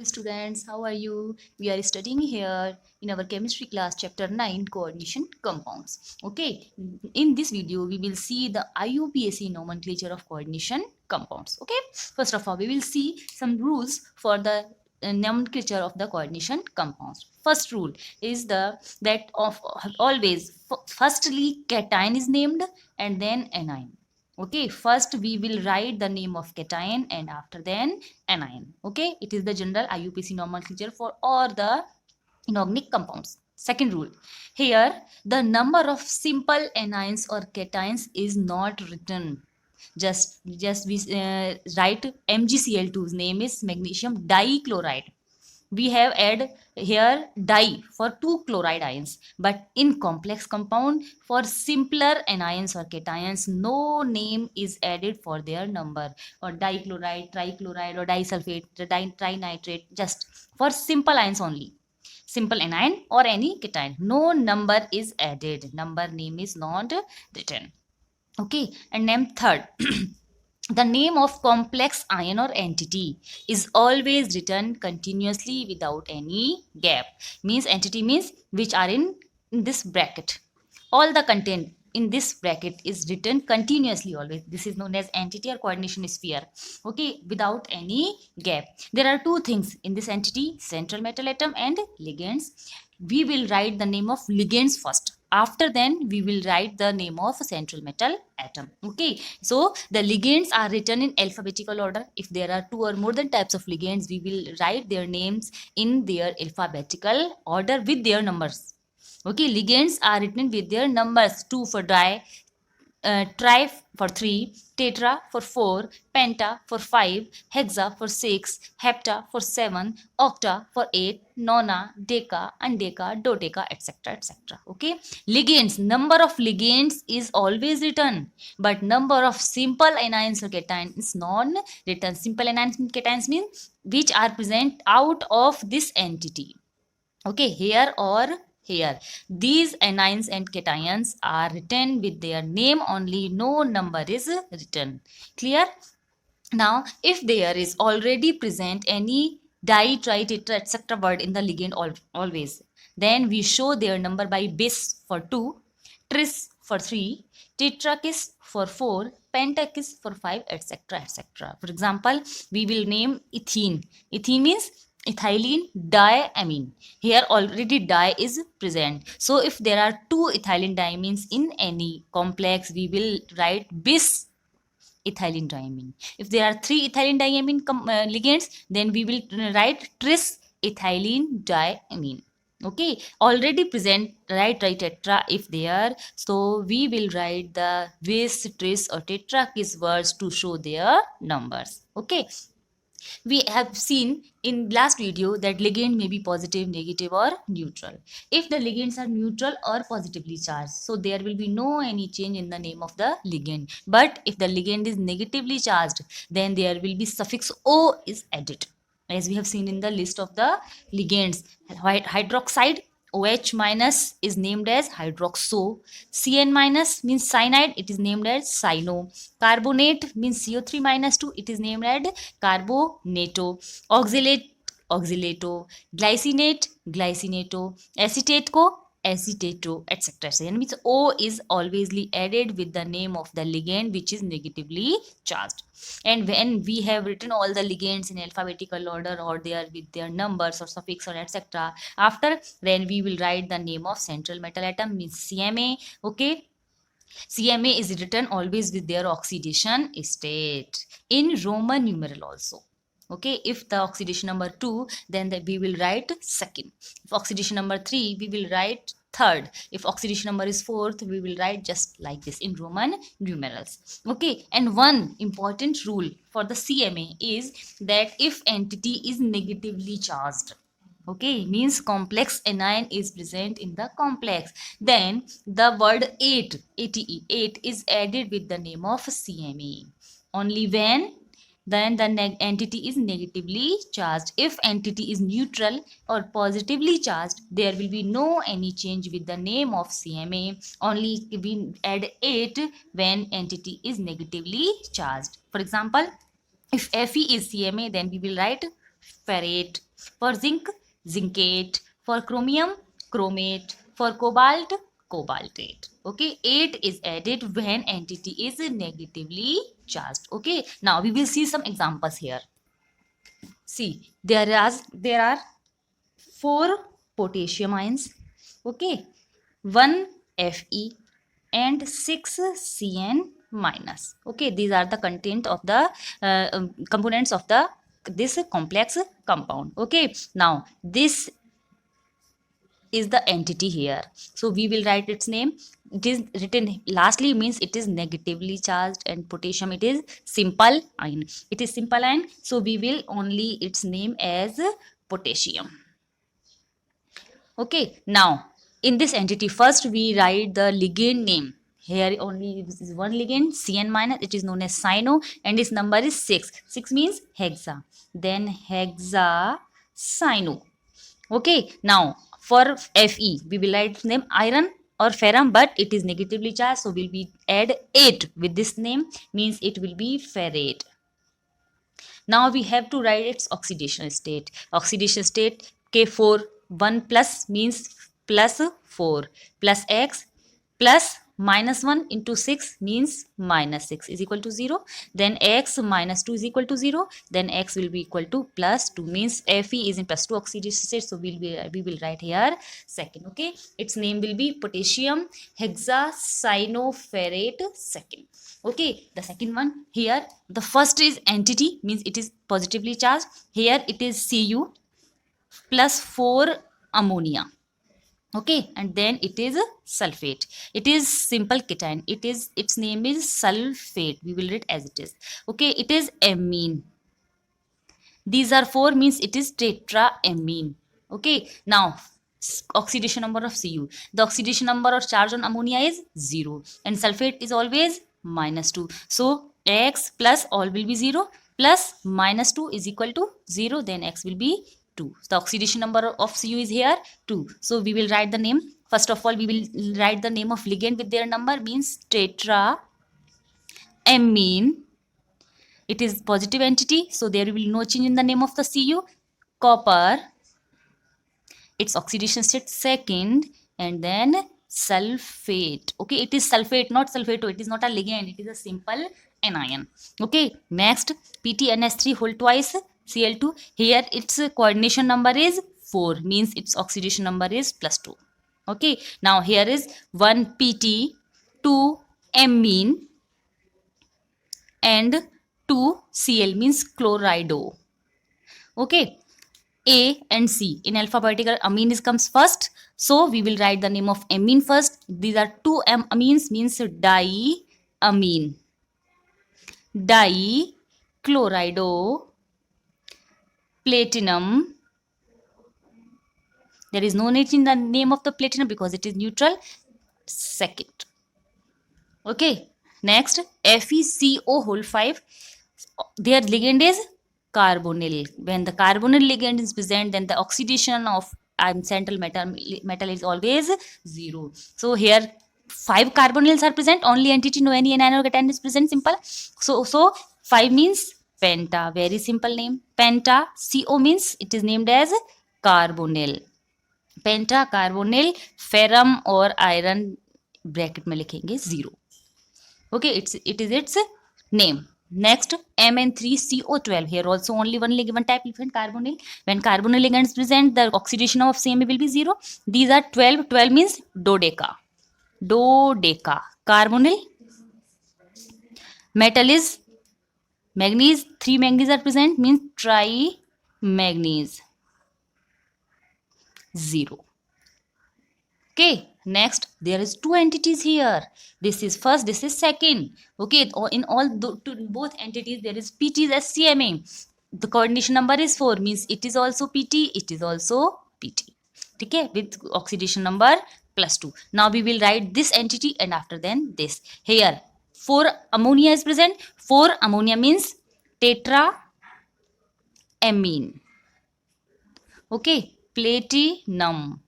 students, how are you? We are studying here in our chemistry class chapter 9 coordination compounds. Okay, in this video we will see the IUPAC nomenclature of coordination compounds. Okay, first of all we will see some rules for the nomenclature of the coordination compounds. First rule is the that of always firstly cation is named and then anion. Okay, first we will write the name of cation and after then anion. Okay, it is the general IUPAC nomenclature for all the inorganic compounds. Second rule, here the number of simple anions or cations is not written. Just we write MgCl2's name is magnesium dichloride. We have add here di for two chloride ions, but in complex compound for simpler anions or cations no name is added for their number, or dichloride, trichloride, or disulfate, trinitrate, just for simple ions only, simple anion or any cation, no number is added, number name is not written. Okay, and name third, the name of complex ion or entity is always written continuously without any gap. Means entity means which are in this bracket. All the content in this bracket is written continuously always. This is known as entity or coordination sphere. Okay, without any gap. There are two things in this entity: central metal atom and ligands. We will write the name of ligands first. After then we will write the name of central metal atom. Okay, so the ligands are written in alphabetical order. If there are two or more than types of ligands, we will write their names in their alphabetical order with their numbers. Okay, ligands are written with their numbers: 2 for di, tri for 3, tetra for 4, penta for 5, hexa for 6, hepta for 7, octa for 8, nona, deca, undeca, dodeca, etc. etc. Okay, ligands, number of ligands is always written, but number of simple anions or cations is not written. Simple anions and cations means which are present out of this entity. Okay, here or here, these anions and cations are written with their name only, no number is written. Clear? Now if there is already present any di, tri, tetra, etc. word in the ligand always, then we show their number by bis for 2, tris for 3, tetrakis for 4, pentakis for 5, etc. etc. For example, we will name ethene. Ethene means ethylene diamine. Here already di is present. So if there are two ethylene diamines in any complex, we will write bis ethylene diamine. If there are three ethylene diamine ligands, then we will write tris ethylene diamine. Okay, already present right tetra if they are, so we will write the bis, tris or tetrakis words to show their numbers. Okay, we have seen in last video that ligand may be positive, negative or neutral. If the ligands are neutral or positively charged, so there will be no any change in the name of the ligand. But if the ligand is negatively charged, then there will be suffix O is added, as we have seen in the list of the ligands. Hydroxide, OH minus is named as hydroxo. Cn minus means cyanide, it is named as cyano. Carbonate means CO3 minus 2, it is named as carbonato. Oxalate, oxalato. Glycinate, glycinato. Acetate ko acetato, etc. And means O is always added with the name of the ligand which is negatively charged. And when we have written all the ligands in alphabetical order or they are with their numbers or suffix or etc., after then we will write the name of central metal atom means CMA. Okay, CMA is written always with their oxidation state in Roman numeral also. Okay, if the oxidation number 2, then we will write second. If oxidation number 3, we will write third. If oxidation number is fourth, we will write just like this in Roman numerals. Okay, and one important rule for the CMA is that if entity is negatively charged, okay, means complex anion is present in the complex, then the word 8, ate, is added with the name of CMA. Only when then the entity is negatively charged. If entity is neutral or positively charged, there will be no any change with the name of CMA. Only we add 8 when entity is negatively charged. For example, if Fe is CMA, then we will write ferrate. For zinc, zincate. For chromium, chromate. For cobalt, cobaltate. Okay, 8 is added when entity is negatively charged. Okay, now we will see some examples here. See, there are 4 potassium ions. Okay, 1 Fe and 6 Cn minus. Okay, these are the content of the components of the this complex compound. Okay, now this is the entity here, so we will write its name. It is written lastly, means it is negatively charged, and potassium, it is simple ion. It is simple ion, so we will only its name as potassium. Okay, now in this entity, first we write the ligand name. Here only this is one ligand, Cn minus, it is known as cyano, and its number is 6. 6 means hexa. Then hexa cyano. Okay, now for Fe, we will write its name iron or ferrum, but it is negatively charged, so will be add 8 with this name, means it will be ferrate. Now we have to write its oxidation state. Oxidation state K4, 1 plus means plus 4, plus X plus minus 1 into 6 means minus 6 is equal to 0. Then X minus 2 is equal to 0. Then X will be equal to plus 2, means Fe is in plus 2 oxidation state. So we will write here second. Okay, its name will be potassium hexacyanoferrate second. Okay, the second one here, the first is entity, means it is positively charged. Here it is Cu plus 4 ammonia. Okay, and then it is sulfate. It is simple cation. Its name is sulfate. We will read as it is. Okay, it is amine. These are 4, means it is tetraamine. Okay, now oxidation number of Cu. The oxidation number or charge on ammonia is 0, and sulfate is always minus 2. So X plus all will be 0, plus minus 2 is equal to 0, then X will be 2. The oxidation number of Cu is here 2. So we will write the name. First of all, we will write the name of ligand with their number, means tetraamine. It is positive entity, so there will be no change in the name of the Cu. Copper, its oxidation state second, and then sulfate. Okay, it is sulfate, not sulfato. It is not a ligand, it is a simple anion. Okay, next PTNS3 whole twice Cl2. Here its coordination number is 4, means its oxidation number is plus 2. Okay, now here is 1 PT, 2 amine, and 2 Cl, means chlorido. Okay, A and C in alphabetical, amine is comes first, so we will write the name of amine first. These are 2 amines, means diamine, dichlorido, platinum. There is no need in the name of the platinum because it is neutral. Second. Okay, next FeCO whole 5. Their ligand is carbonyl. When the carbonyl ligand is present, then the oxidation of central metal is always 0. So here 5 carbonyls are present. Only entity, no any anion or cation is present. Simple. So 5 means penta. Very simple name. Penta. CO means it is named as carbonyl. Penta carbonyl ferrum और iron bracket में लिखेंगे 0. Okay, it is its name. Next Mn3CO12. Here also only one type ligand, carbonyl. When carbonyl ligand is present, the oxidation of same will be 0. These are 12. 12 means dodeca. Carbonyl. Metal is manganese. 3 manganese are present, means trimanganese. 0. Okay, next there is 2 entities here. This is first, this is second. Okay, in all both entities there is PT as CMA. The coordination number is 4, means it is also PT, it is also PT. Okay, with oxidation number plus 2. Now we will write this entity, and after then this. Here 4 ammonia is present. 4 ammonia means tetraamine. Okay, platinum.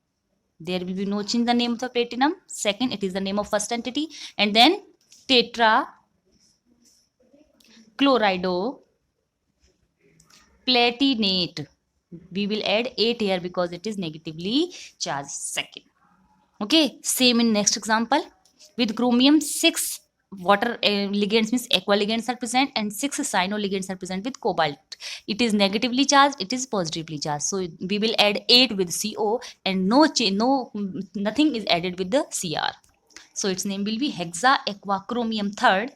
There will be no change in the name of the platinum. Second, it is the name of first entity. And then tetrachlorido platinate. We will add 8 here because it is negatively charged. Second. Okay, same in next example. With chromium, 6 water ligands means aqua ligands are present and 6 cyano ligands are present with cobalt. It is negatively charged, it is positively charged. So we will add 8 with CO and nothing is added with the Cr. So its name will be hexa aqua chromium third,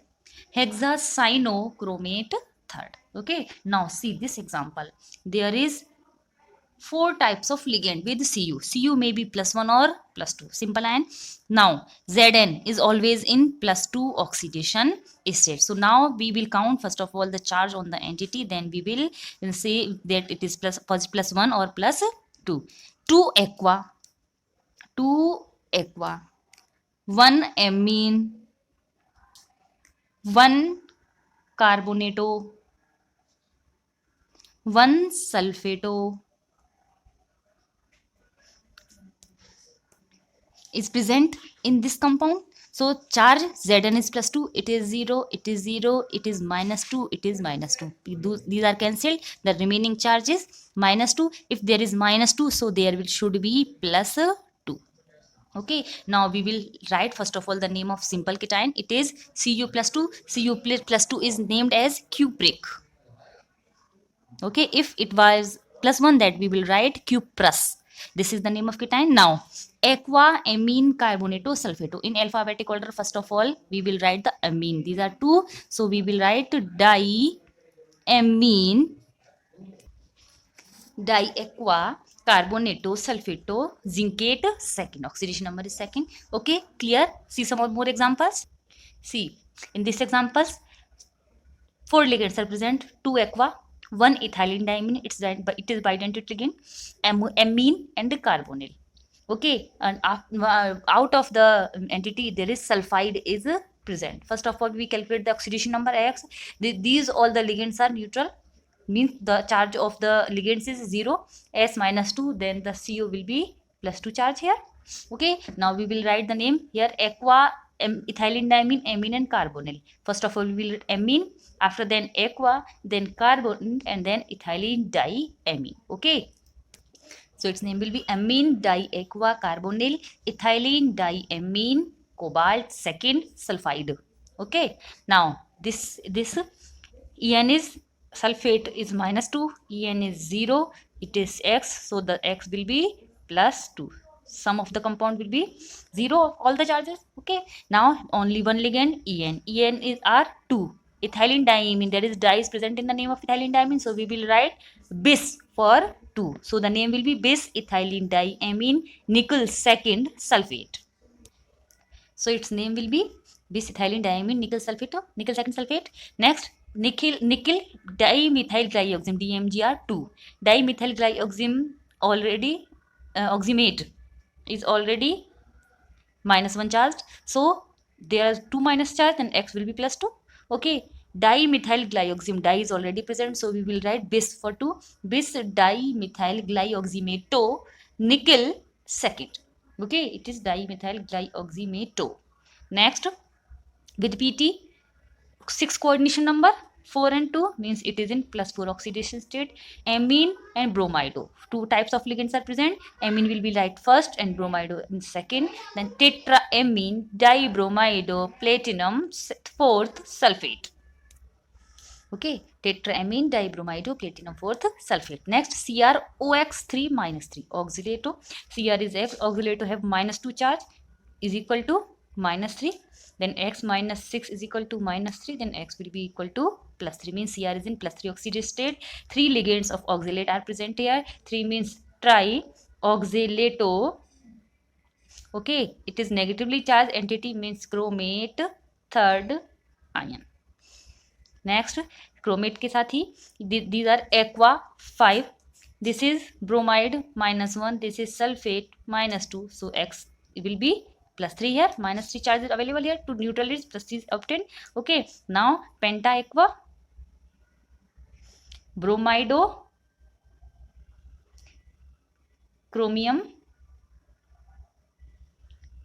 hexa cyano chromate third. Okay, now see this example. There is 4 types of ligand with Cu. Cu may be +1 or +2. Simple and now Zn is always in +2 oxidation state. So now we will count first of all the charge on the entity. Then we will say that it is +1 or +2. 2 aqua, 2 aqua, 1 amine, 1 carbonato, 1 sulfato is present in this compound. So charge Zn is +2, it is 0, it is 0, it is -2, it is -2. These are cancelled. The remaining charge is -2. If there is -2, so there should be +2. Okay, now we will write first of all the name of simple cation. It is Cu +2. Cu +2 is named as cupric. Okay, if it was +1, that we will write cuprous. This is the name of cation. Now aqua amine carbonato sulfato in alphabetic order. First of all we will write the amine. These are 2, so we will write diaqua carbonato sulfato zincate second. Oxidation number is second. Okay, clear? See some more examples. See, in these examples 4 ligands are present. 2 aqua, 1 ethylene diamine, it is bidentate ligand, amine and carbonyl. Okay, and out of the entity there is sulfide is present. First of all we calculate the oxidation number X. These all the ligands are neutral, means the charge of the ligands is 0, S -2, then the CO will be +2 charge here. Okay, now we will write the name here: aqua, ethylene diamine, amine and carbonyl. First of all we will amine, after then aqua, then carbonyl and then ethylene diamine. Okay, so its name will be amine diaqua carbonyl ethylene diamine cobalt second sulfide. Okay, now this En is sulfate is -2, En is 0, it is X, so the X will be +2. Sum of the compound will be 0 of all the charges. Okay, now only one ligand En is R2. Ethylene diamine, that is di is present in the name of ethylene diamine, so we will write bis for 2. So the name will be bis ethylene diamine nickel second sulfate. So its name will be bis ethylene diamine nickel second sulfate. Next, nickel dimethyl glyoxime DMGR2. Dimethyl glyoxime already oximate is already -1 charged. So there are 2 minus charge and X will be +2. Okay, dimethyl glyoxime, di is already present, so we will write bis for 2. Bis dimethyl glyoximato nickel second. Okay, it is dimethyl glyoximato. Next, with PT 6 coordination number 4 and 2 means it is in +4 oxidation state. Amine and bromido, 2 types of ligands are present. Amine will be right first and bromido in second. Then tetraamine dibromido platinum fourth sulfate. Okay, tetraamine dibromido platinum fourth sulfate. Next, CrOx3 -3 oxalato. Cr is X, oxalato have -2 charge is equal to -3. Then X -6 is equal to -3. Then X will be equal to +3. Means Cr is in +3 oxidation state. 3 ligands of oxalate are present here. 3 means trioxalato. Okay, it is negatively charged entity, means chromate third ion. Next, chromate के साथ ही these are aqua 5. This is bromide -1. This is sulfate -2. So X will be +3 here. -3 charge is available here to neutralize, +3 is obtained. Okay, now penta aqua bromido chromium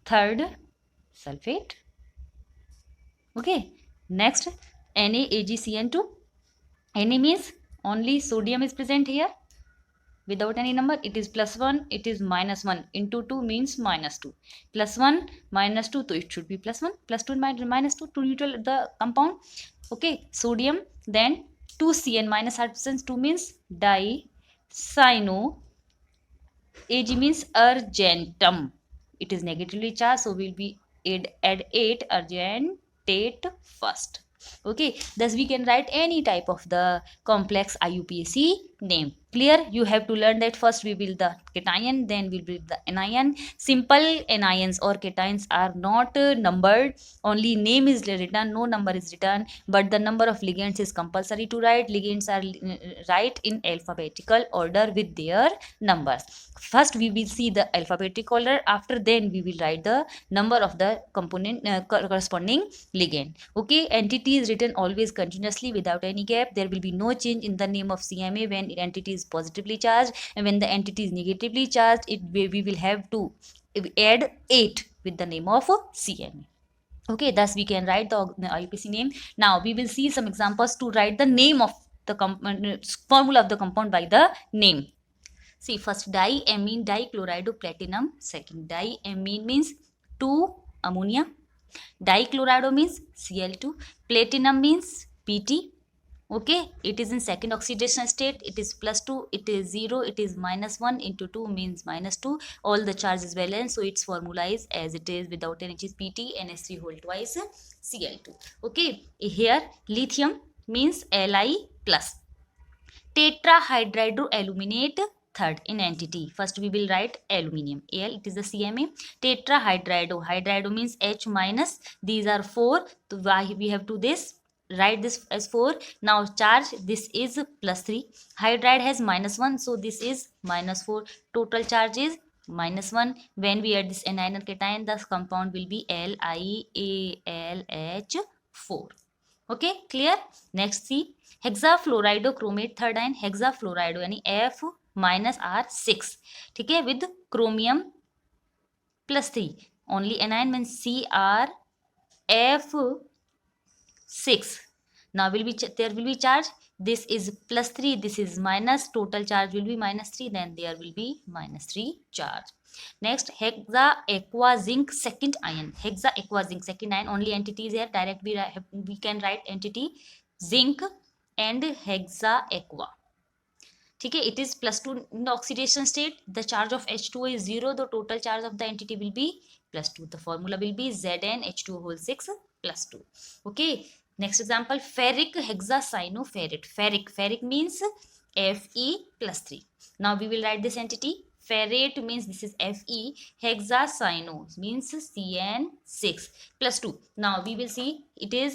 third sulfate. Okay, next NaAgCN2. Na means only sodium is present here. without any number, it is +1, it is -1 into 2 means -2, +1 -2, so it should be +1, +2 -2 to neutral the compound. Okay, sodium, then 2Cn minus absence 2 means dicyano, Ag means argentum, it is negatively charged, so we'll be add 8 argentate first. Okay, thus we can write any type of the complex IUPAC name. Clear? You have to learn that first we build the cation, then we build the anion. Simple anions or cations are not numbered, only name is written, no number is written, but the number of ligands is compulsory to write. Ligands are write in alphabetical order with their numbers. First we will see the alphabetic order, after then we will write the number of the component corresponding ligand. Okay, entity is written always continuously without any gap. There will be no change in the name of CMA when entity is positively charged, and when the entity is negatively charged, we will have to add 8 with the name of CMA. Okay, thus we can write the IUPAC name. Now we will see some examples to write the name of the formula of the compound by the name. See, first diamine dichloride of platinum. Second, diamine means 2 ammonia. Dichloride means Cl2. Platinum means Pt. Okay, it is in second oxidation state. It is +2. It is 0. It is -1 into 2 means -2. All the charge is valence, so its formula is as it is without n, which is Pt, NH3 whole twice Cl2. Okay, here lithium means Li plus. Tetrahydroaluminate third in entity. First we will write aluminium. Al, it is the CMA. Hydrido means H minus. These are 4. So why we have to this? Write this as 4. Now charge, this is +3. Hydride has -1, so this is -4. Total charge is -1. When we add this anion and cation, the compound will be LiAlH4. Okay, clear? Next see, hexafluoridochromate third ion. Hexafluorido यानी F minus R6, ठीक है, with chromium +3. only anion means CrF6. now there will be charge. This is +3, this is minus, total charge will be -3, then there will be -3 charge. Next, hexa aqua zinc second ion. Hexa aqua zinc second ion, only entities here. Direct we can write entity zinc and hexa aqua. ठीक है, it is +2 in the oxidation state. The charge of H2O is 0. The total charge of the entity will be +2. The formula will be ZnH2O whole 6 +2. Okay, next example, ferric hexacyanoferrate. Ferric means Fe +3. Now we will write this entity. Ferrate means this is Fe. Hexacyano means Cn6 +2. Now we will see it is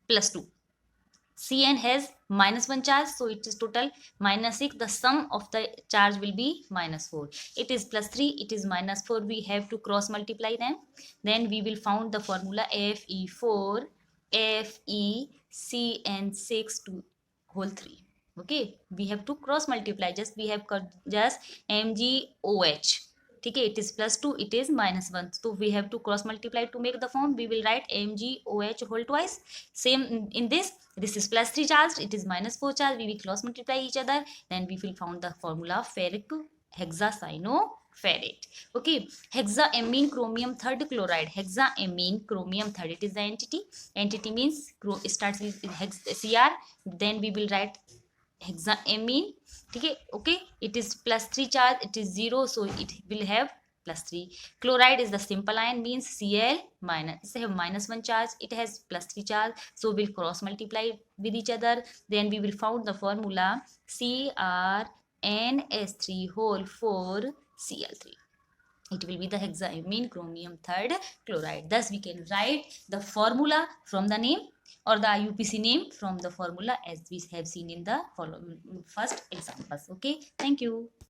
+2. Cn has -1 charge, so it is total -6. The sum of the charge will be -4. It is +3, it is -4. We have to cross multiply them. Then we will found the formula Fe4 FeCN6 to whole 3. Okay, we have to cross multiply. We have just MgOH. ठीक है, it is +2, it is -1, so we have to cross multiply to make the form. We will write MgOH whole twice. Same in this is +3 charged, it is -4 charged. We will cross multiply each other, then we will found the formula ferric hexacyanoferrate. Okay, hexaamine chromium third chloride. Hexaamine chromium third, it is the entity means starts with Cr, then we will write hexaamine. ठीक है, okay, it is +3 charge, it is 0, so it will have +3. Chloride is the simple ion, means Cl minus, it have -1 charge, it has +3 charge, so we'll cross multiply with each other. Then we will found the formula CrNH3 whole 4 Cl3. It will be the hexaamine chromium third chloride. Thus we can write the formula from the name or the IUPAC name from the formula as we have seen in the first examples. Okay, thank you.